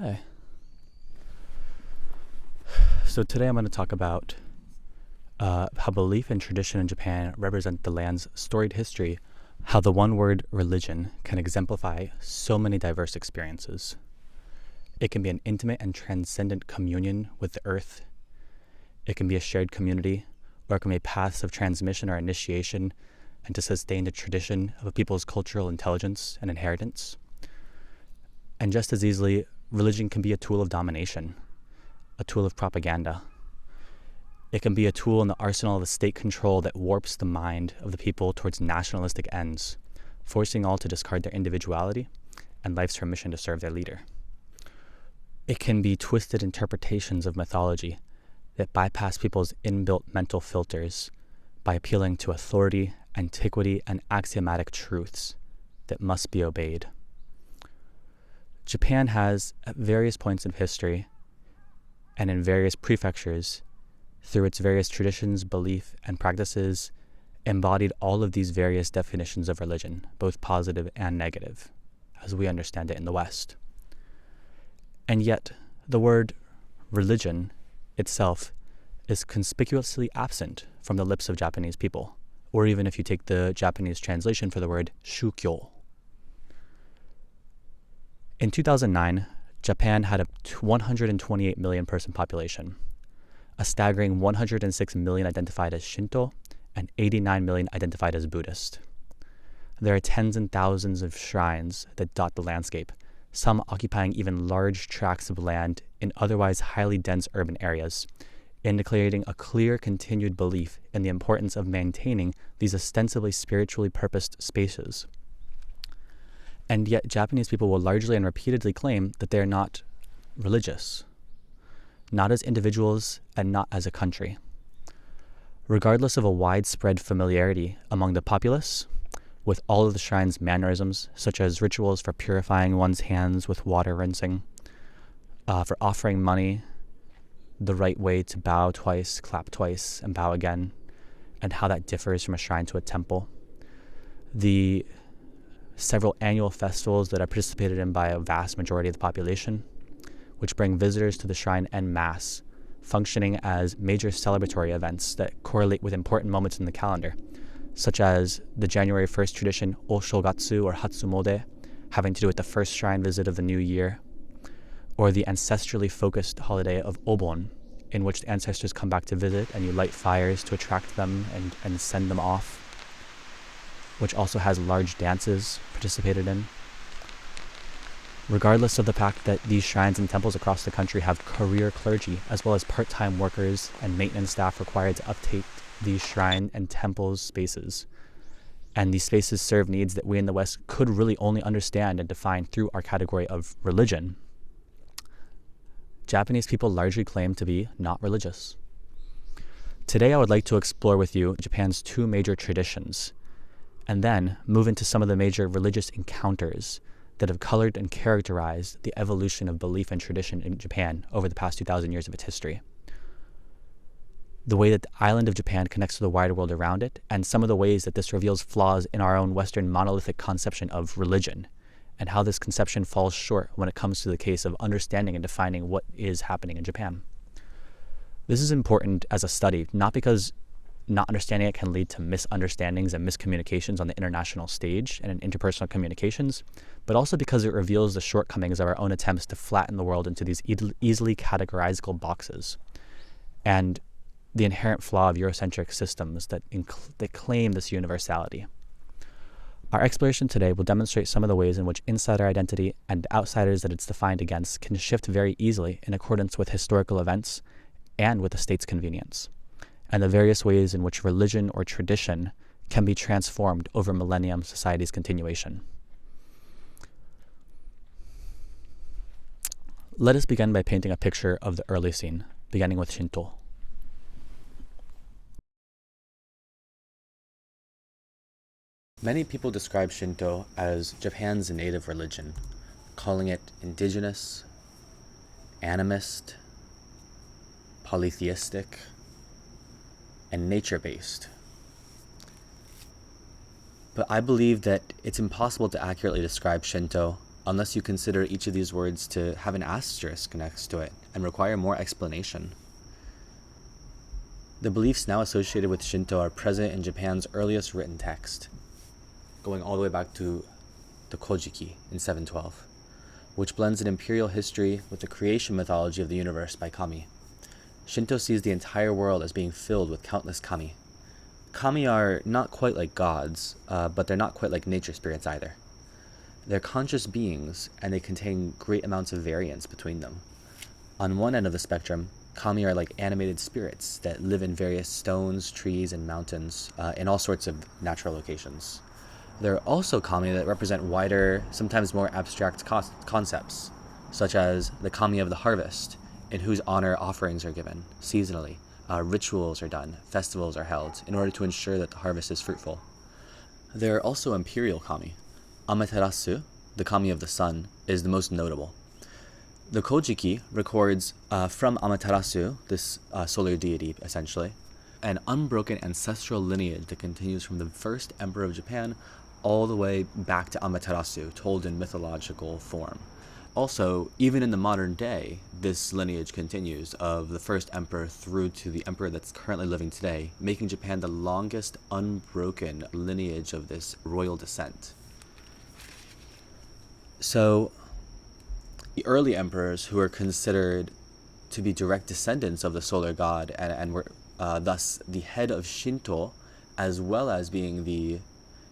Okay. So today I'm going to talk about how belief and tradition in Japan represent the land's storied history, how the one word religion can exemplify so many diverse experiences. It can be an intimate and transcendent communion with the earth. It can be a shared community, or it can be paths of transmission or initiation and to sustain the tradition of a people's cultural intelligence and inheritance. And just as easily, religion can be a tool of domination, a tool of propaganda. It can be a tool in the arsenal of a state control that warps the mind of the people towards nationalistic ends, forcing all to discard their individuality and life's permission to serve their leader. It can be twisted interpretations of mythology that bypass people's inbuilt mental filters by appealing to authority, antiquity, and axiomatic truths that must be obeyed. Japan has, at various points in history and in various prefectures, through its various traditions, belief, and practices, embodied all of these various definitions of religion, both positive and negative, as we understand it in the West. And yet, the word religion itself is conspicuously absent from the lips of Japanese people, or even if you take the Japanese translation for the word shukyo. In 2009, Japan had a 128 million person population. A staggering 106 million identified as Shinto and 89 million identified as Buddhist. There are tens and thousands of shrines that dot the landscape, some occupying even large tracts of land in otherwise highly dense urban areas, indicating a clear continued belief in the importance of maintaining these ostensibly spiritually purposed spaces. And yet Japanese people will largely and repeatedly claim that they are not religious, not as individuals and not as a country. Regardless of a widespread familiarity among the populace with all of the shrine's mannerisms, such as rituals for purifying one's hands with water rinsing, for offering money, the right way to bow twice, clap twice, and bow again, and how that differs from a shrine to a temple. The several annual festivals that are participated in by a vast majority of the population, which bring visitors to the shrine en masse, functioning as major celebratory events that correlate with important moments in the calendar, such as the January 1st tradition Oshogatsu or Hatsumode, having to do with the first shrine visit of the new year, or the ancestrally focused holiday of Obon, in which the ancestors come back to visit and you light fires to attract them and send them off, which also has large dances participated in. Regardless of the fact that these shrines and temples across the country have career clergy, as well as part-time workers and maintenance staff required to update these shrine and temples spaces. And these spaces serve needs that we in the West could really only understand and define through our category of religion. Japanese people largely claim to be not religious. Today I would like to explore with you Japan's two major traditions, and then move into some of the major religious encounters that have colored and characterized the evolution of belief and tradition in Japan over the past 2,000 years of its history. The way that the island of Japan connects to the wider world around it, and some of the ways that this reveals flaws in our own Western monolithic conception of religion, and how this conception falls short when it comes to the case of understanding and defining what is happening in Japan. This is important as a study, not because not understanding it can lead to misunderstandings and miscommunications on the international stage and in interpersonal communications, but also because it reveals the shortcomings of our own attempts to flatten the world into these easily categorizable boxes, and the inherent flaw of Eurocentric systems that claim this universality. Our exploration today will demonstrate some of the ways in which insider identity and outsiders that it's defined against can shift very easily in accordance with historical events and with the state's convenience, and the various ways in which religion or tradition can be transformed over millennium society's continuation. Let us begin by painting a picture of the early scene, beginning with Shinto. Many people describe Shinto as Japan's native religion, calling it indigenous, animist, polytheistic, and nature-based. But I believe that it's impossible to accurately describe Shinto unless you consider each of these words to have an asterisk next to it and require more explanation. The beliefs now associated with Shinto are present in Japan's earliest written text, going all the way back to the Kojiki in 712, which blends an imperial history with the creation mythology of the universe by kami. Shinto sees the entire world as being filled with countless kami. Kami are not quite like gods, but they're not quite like nature spirits either. They're conscious beings, and they contain great amounts of variance between them. On one end of the spectrum, kami are like animated spirits that live in various stones, trees, and mountains, in all sorts of natural locations. There are also kami that represent wider, sometimes more abstract concepts, such as the kami of the harvest, in whose honor offerings are given seasonally. Rituals are done, festivals are held, in order to ensure that the harvest is fruitful. There are also imperial kami. Amaterasu, the kami of the sun, is the most notable. The Kojiki records from Amaterasu, this solar deity essentially, an unbroken ancestral lineage that continues from the first emperor of Japan all the way back to Amaterasu, told in mythological form. Also, even in the modern day, this lineage continues of the first emperor through to the emperor that's currently living today, making Japan the longest unbroken lineage of this royal descent. So, the early emperors, who were considered to be direct descendants of the solar god and were thus the head of Shinto, as well as being the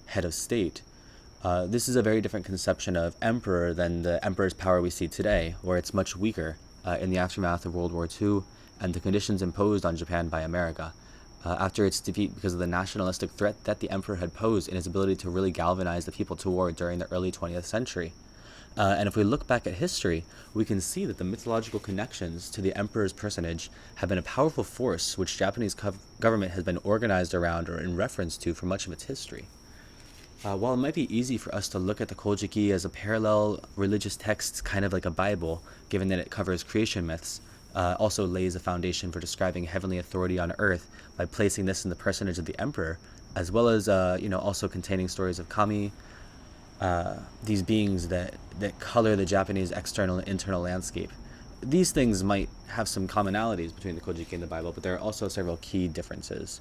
head of state, this is a very different conception of emperor than the emperor's power we see today, where it's much weaker in the aftermath of World War II and the conditions imposed on Japan by America. After its defeat because of the nationalistic threat that the emperor had posed in his ability to really galvanize the people to war during the early 20th century. And if we look back at history, we can see that the mythological connections to the emperor's personage have been a powerful force which Japanese government has been organized around or in reference to for much of its history. While it might be easy for us to look at the Kojiki as a parallel religious text, kind of like a Bible, given that it covers creation myths, also lays a foundation for describing heavenly authority on earth by placing this in the personage of the emperor, as well as also containing stories of kami, these beings that color the Japanese external and internal landscape. These things might have some commonalities between the Kojiki and the Bible, but there are also several key differences.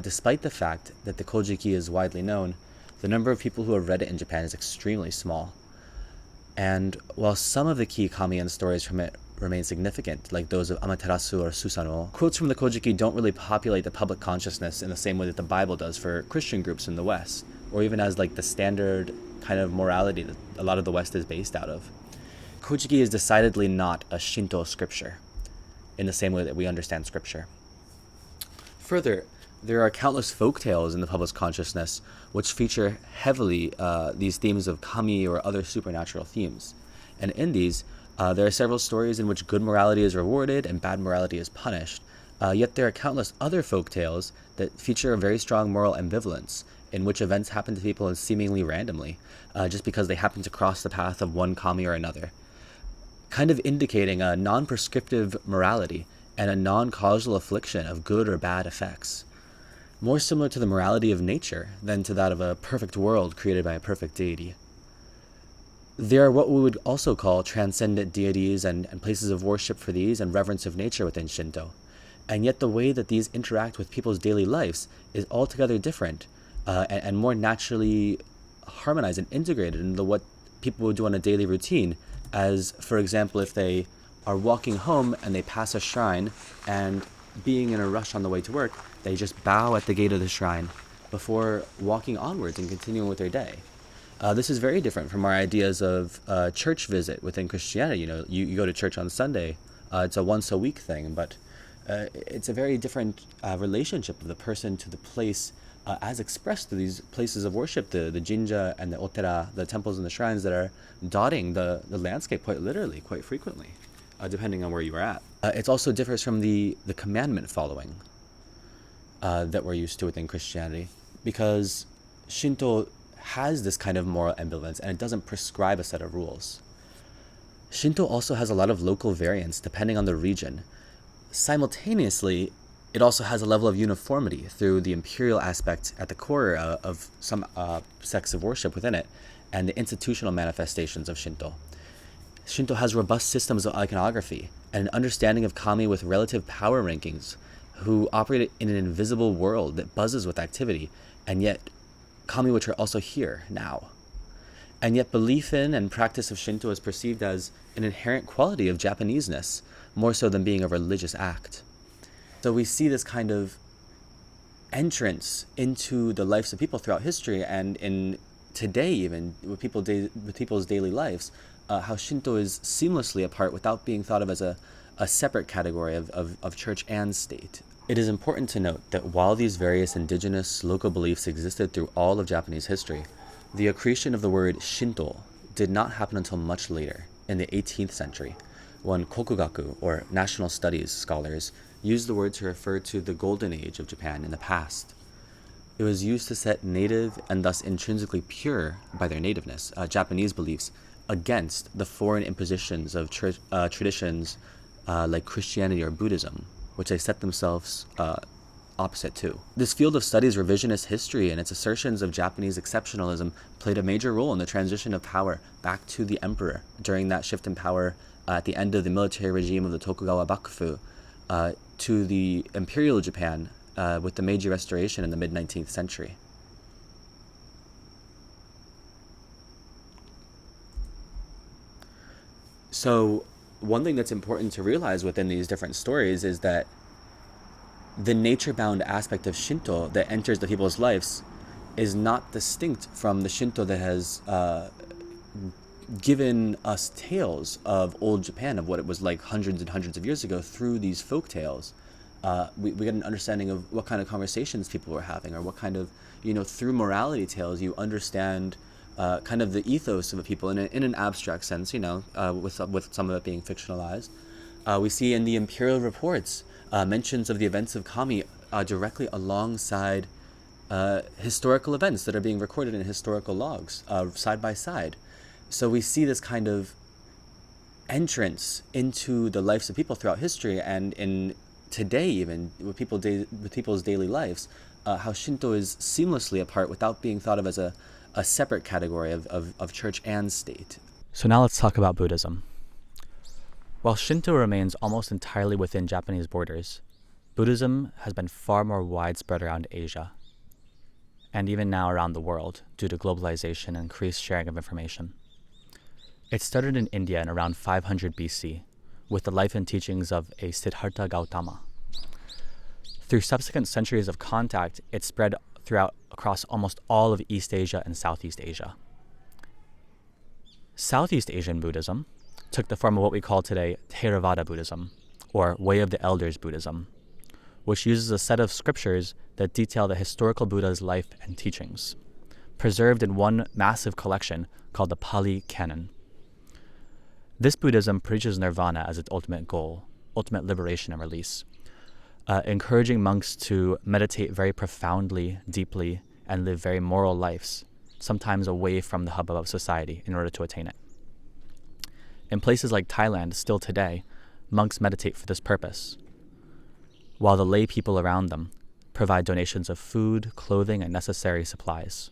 Despite the fact that the Kojiki is widely known, the number of people who have read it in Japan is extremely small. And while some of the key kami and stories from it remain significant, like those of Amaterasu or Susanoo, quotes from the Kojiki don't really populate the public consciousness in the same way that the Bible does for Christian groups in the West, or even as like the standard kind of morality that a lot of the West is based out of. Kojiki is decidedly not a Shinto scripture, in the same way that we understand scripture. Further, there are countless folktales in the public consciousness which feature heavily these themes of kami or other supernatural themes. And in these, there are several stories in which good morality is rewarded and bad morality is punished. Yet there are countless other folktales that feature a very strong moral ambivalence, in which events happen to people seemingly randomly, just because they happen to cross the path of one kami or another, kind of indicating a non-prescriptive morality and a non-causal affliction of good or bad effects, more similar to the morality of nature than to that of a perfect world created by a perfect deity. There are what we would also call transcendent deities and places of worship for these and reverence of nature within Shinto, and yet the way that these interact with people's daily lives is altogether different, and more naturally harmonized and integrated into what people would do on a daily routine, as, for example, if they are walking home and they pass a shrine, and being in a rush on the way to work, they just bow at the gate of the shrine before walking onwards and continuing with their day. This is very different from our ideas of church visit within Christianity. You go to church on Sunday. It's a once a week thing, but it's a very different relationship of the person to the place as expressed through these places of worship, the jinja and the otera, the temples and the shrines that are dotting the landscape quite literally, quite frequently, depending on where you are at. It also differs from the commandment following that we're used to within Christianity, because Shinto has this kind of moral ambivalence and it doesn't prescribe a set of rules. Shinto also has a lot of local variance depending on the region. Simultaneously, it also has a level of uniformity through the imperial aspect at the core of some sects of worship within it, and the institutional manifestations of Shinto. Shinto has robust systems of iconography and an understanding of kami with relative power rankings, who operate in an invisible world that buzzes with activity, and yet kami which are also here now. And yet belief in and practice of Shinto is perceived as an inherent quality of Japaneseness, more so than being a religious act. So we see this kind of entrance into the lives of people throughout history, and in today even, with people's daily lives, how Shinto is seamlessly a part without being thought of as a separate category of church and state. It is important to note that while these various indigenous local beliefs existed through all of Japanese history, the accretion of the word Shinto did not happen until much later, in the 18th century, when Kokugaku, or national studies scholars, used the word to refer to the golden age of Japan in the past. It was used to set native and thus intrinsically pure, by their nativeness, Japanese beliefs against the foreign impositions of traditions like Christianity or Buddhism, which they set themselves opposite to. This field of studies revisionist history and its assertions of Japanese exceptionalism played a major role in the transition of power back to the emperor during that shift in power at the end of the military regime of the Tokugawa Bakufu to the imperial Japan with the Meiji Restoration in the mid-19th century. So one thing that's important to realize within these different stories is that the nature-bound aspect of Shinto that enters the people's lives is not distinct from the Shinto that has given us tales of old Japan, of what it was like hundreds and hundreds of years ago through these folk tales. We get an understanding of what kind of conversations people were having, or what kind of, through morality tales, you understand kind of the ethos of a people in an abstract sense, with some of it being fictionalized. We see in the imperial reports mentions of the events of kami directly alongside historical events that are being recorded in historical logs, side by side. So we see this kind of entrance into the lives of people throughout history, and in today even, with people's daily lives, how Shinto is seamlessly a part without being thought of as a separate category of church and state. So now let's talk about Buddhism. While Shinto remains almost entirely within Japanese borders, Buddhism has been far more widespread around Asia, and even now around the world, due to globalization and increased sharing of information. It started in India in around 500 BC, with the life and teachings of a Siddhartha Gautama. Through subsequent centuries of contact, it spread across almost all of East Asia and Southeast Asia. Southeast Asian Buddhism took the form of what we call today Theravada Buddhism, or Way of the Elders Buddhism, which uses a set of scriptures that detail the historical Buddha's life and teachings, preserved in one massive collection called the Pali Canon. This Buddhism preaches nirvana as its ultimate goal, ultimate liberation and release, encouraging monks to meditate very profoundly, deeply, and live very moral lives, sometimes away from the hubbub of society in order to attain it. In places like Thailand, still today, monks meditate for this purpose, while the lay people around them provide donations of food, clothing, and necessary supplies,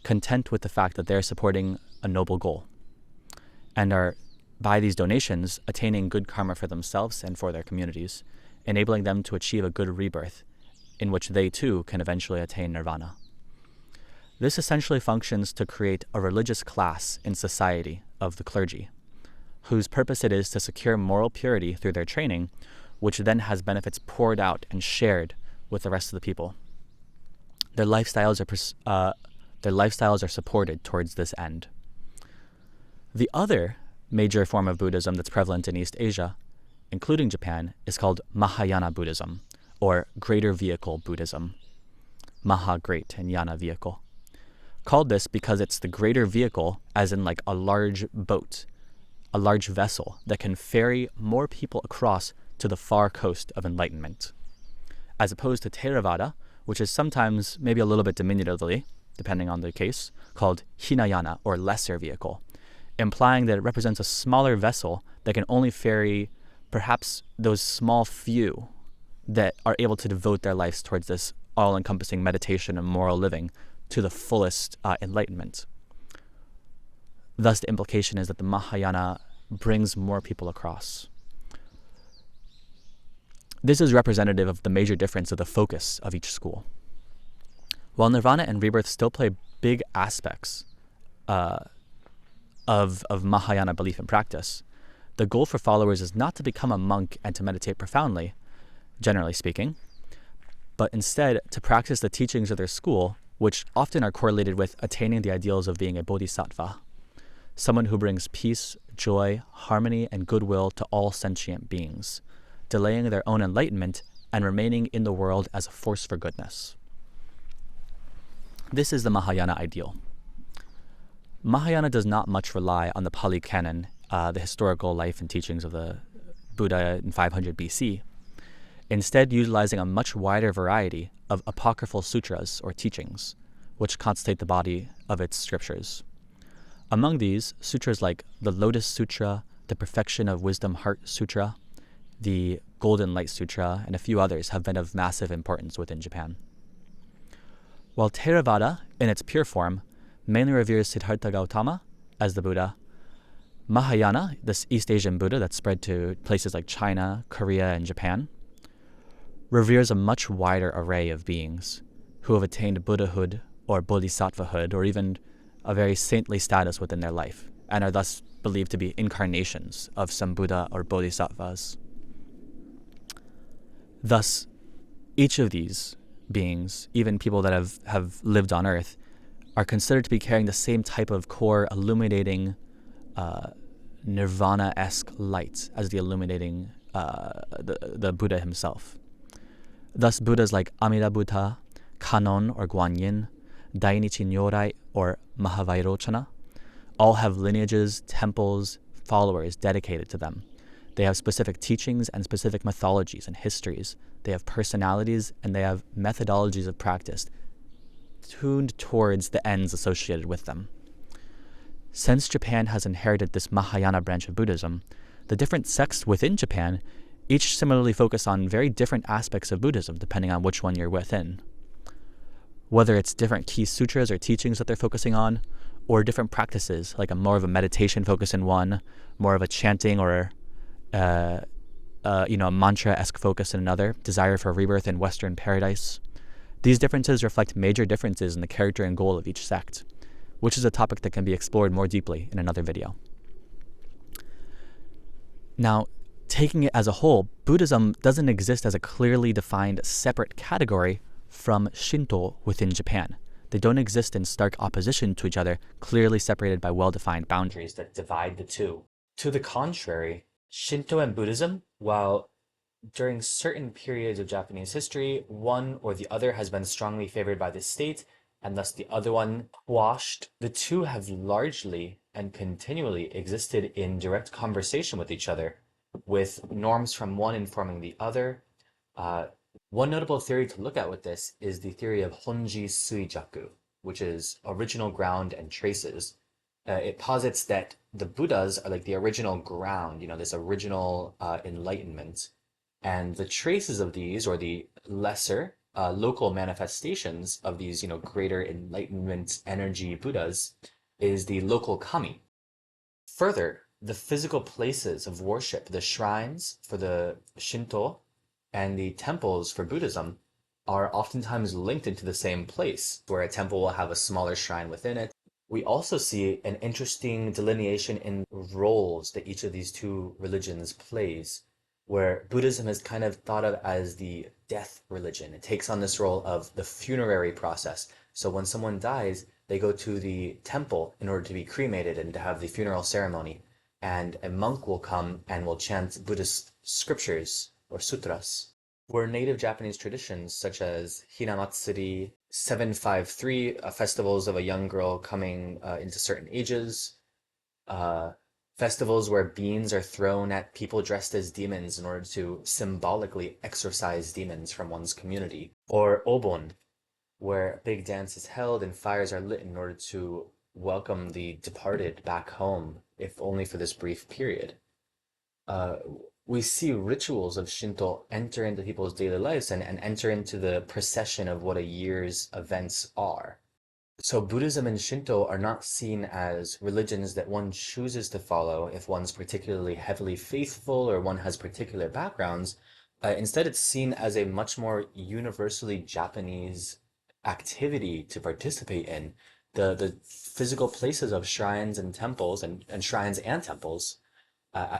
content with the fact that they're supporting a noble goal, and are, by these donations, attaining good karma for themselves and for their communities, enabling them to achieve a good rebirth, in which they too can eventually attain nirvana. This essentially functions to create a religious class in society of the clergy, whose purpose it is to secure moral purity through their training, which then has benefits poured out and shared with the rest of the people. Their lifestyles are supported towards this end. The other major form of Buddhism that's prevalent in East Asia, including Japan, is called Mahayana Buddhism, or Greater Vehicle Buddhism. Maha, great, and yana, vehicle. Called this because it's the greater vehicle, as in like a large boat, a large vessel that can ferry more people across to the far coast of enlightenment, as opposed to Theravada, which is sometimes, maybe a little bit diminutively, depending on the case, called Hinayana, or lesser vehicle, implying that it represents a smaller vessel that can only ferry perhaps those small few that are able to devote their lives towards this all-encompassing meditation and moral living to the fullest enlightenment. Thus, the implication is that the Mahayana brings more people across. This is representative of the major difference of the focus of each school. While nirvana and rebirth still play big aspects of Mahayana belief and practice, the goal for followers is not to become a monk and to meditate profoundly, generally speaking, but instead to practice the teachings of their school, which often are correlated with attaining the ideals of being a bodhisattva, someone who brings peace, joy, harmony, and goodwill to all sentient beings, delaying their own enlightenment and remaining in the world as a force for goodness. This is the Mahayana ideal. Mahayana does not much rely on the Pali Canon, the historical life and teachings of the Buddha in 500 BC, instead utilizing a much wider variety of apocryphal sutras or teachings, which constitute the body of its scriptures. Among these, sutras like the Lotus Sutra, the Perfection of Wisdom Heart Sutra, the Golden Light Sutra, and a few others have been of massive importance within Japan. While Theravada, in its pure form, mainly reveres Siddhartha Gautama as the Buddha, Mahayana, this East Asian Buddha that spread to places like China, Korea, and Japan, reveres a much wider array of beings who have attained Buddhahood or Bodhisattvahood or even a very saintly status within their life and are thus believed to be incarnations of some Buddha or Bodhisattvas. Thus, each of these beings, even people that have lived on Earth, are considered to be carrying the same type of core illuminating nirvana-esque light as the illuminating the Buddha himself. Thus, Buddhas like Amida Buddha, Kanon or Guanyin, Dainichi Nyorai or Mahavairochana all have lineages, temples, followers dedicated to them. They have specific teachings and specific mythologies and histories. They have personalities and they have methodologies of practice tuned towards the ends associated with them. Since Japan has inherited this Mahayana branch of Buddhism, the different sects within Japan each similarly focus on very different aspects of Buddhism depending on which one you're within. Whether it's different key sutras or teachings that they're focusing on, or different practices, like more of a meditation focus in one, more of a chanting or a mantra-esque focus in another, desire for rebirth in Western paradise. These differences reflect major differences in the character and goal of each sect, which is a topic that can be explored more deeply in another video. Now, taking it as a whole, Buddhism doesn't exist as a clearly defined separate category from Shinto within Japan. They don't exist in stark opposition to each other, clearly separated by well-defined boundaries that divide the two. To the contrary, Shinto and Buddhism, while during certain periods of Japanese history, one or the other has been strongly favored by the state, and thus the other one quashed, the two have largely and continually existed in direct conversation with each other, with norms from one informing the other. One notable theory to look at with this is the theory of Honji Suijaku, which is original ground and traces. It posits that the Buddhas are like the original ground, this original enlightenment. And the traces of these, or the lesser local manifestations of these, greater enlightenment energy Buddhas, is the local kami. Further, the physical places of worship, the shrines for the Shinto and the temples for Buddhism, are oftentimes linked into the same place, where a temple will have a smaller shrine within it. We also see an interesting delineation in roles that each of these two religions plays, where Buddhism is kind of thought of as the death religion. It takes on this role of the funerary process. So when someone dies, they go to the temple in order to be cremated and to have the funeral ceremony. And a monk will come and will chant Buddhist scriptures or sutras. Were native Japanese traditions such as Hinamatsuri, 753, festivals of a young girl coming into certain ages, festivals where beans are thrown at people dressed as demons in order to symbolically exorcise demons from one's community, or Obon, where a big dance is held and fires are lit in order to welcome the departed back home, if only for this brief period. We see rituals of Shinto enter into people's daily lives and enter into the procession of what a year's events are. So Buddhism and Shinto are not seen as religions that one chooses to follow if one's particularly heavily faithful or one has particular backgrounds. Instead, it's seen as a much more universally Japanese activity to participate in. The physical places of shrines and temples and shrines and temples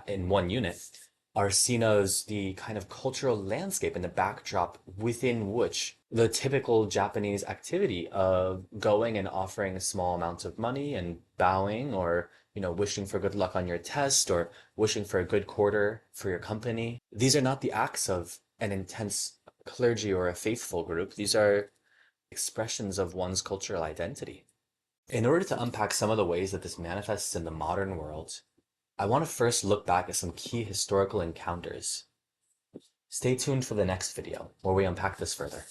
in one unit are seen as the kind of cultural landscape and the backdrop within which the typical Japanese activity of going and offering small amounts of money and bowing or wishing for good luck on your test or wishing for a good quarter for your company. These are not the acts of an intense clergy or a faithful group. These are expressions of one's cultural identity. In order to unpack some of the ways that this manifests in the modern world, I want to first look back at some key historical encounters. Stay tuned for the next video, where we unpack this further.